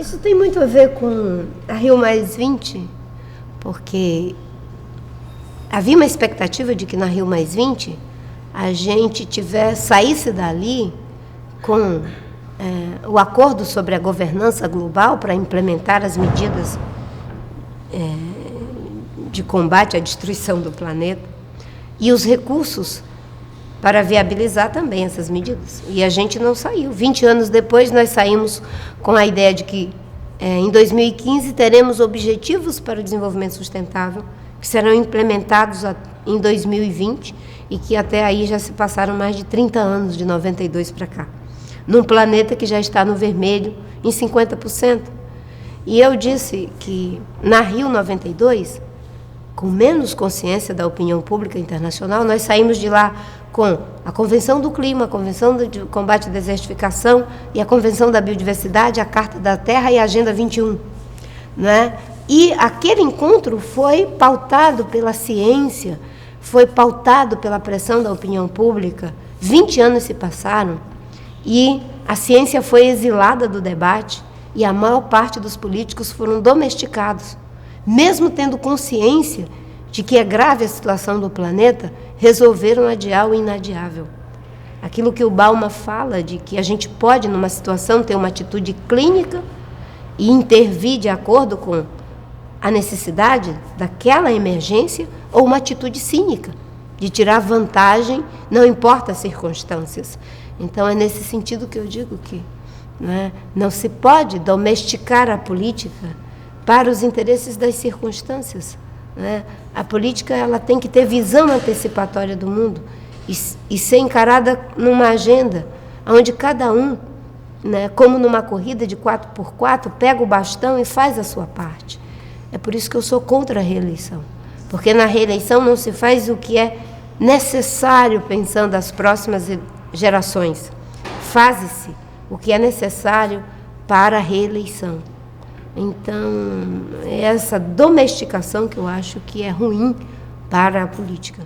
Isso tem muito a ver com a Rio+20, porque havia uma expectativa de que na Rio+20 a gente saísse dali com o acordo sobre a governança global para implementar as medidas de combate à destruição do planeta e os recursos para viabilizar também essas medidas. E a gente não saiu. 20 anos depois, nós saímos com a ideia de que em 2015 teremos objetivos para o desenvolvimento sustentável que serão implementados em 2020 e que até aí já se passaram mais de 30 anos, de 92 para cá, num planeta que já está no vermelho em 50%. E eu disse que na Rio 92, com menos consciência da opinião pública internacional, nós saímos de lá com a Convenção do Clima, a Convenção de Combate à Desertificação e a Convenção da Biodiversidade, a Carta da Terra e a Agenda 21. Né? E aquele encontro foi pautado pela ciência, foi pautado pela pressão da opinião pública. 20 anos se passaram e a ciência foi exilada do debate e a maior parte dos políticos foram domesticados. Mesmo tendo consciência de que é grave a situação do planeta, resolveram adiar o inadiável. Aquilo que o Bauman fala, de que a gente pode, numa situação, ter uma atitude clínica e intervir de acordo com a necessidade daquela emergência, ou uma atitude cínica, de tirar vantagem, não importa as circunstâncias. Então, é nesse sentido que eu digo que não se pode domesticar a política para os interesses das circunstâncias. A política ela tem que ter visão antecipatória do mundo e ser encarada numa agenda onde cada um, como numa corrida de 4x4, pega o bastão e faz a sua parte. É por isso que eu sou contra a reeleição, porque na reeleição não se faz o que é necessário pensando as próximas gerações, faz-se o que é necessário para a reeleição. Então, é essa domesticação que eu acho que é ruim para a política.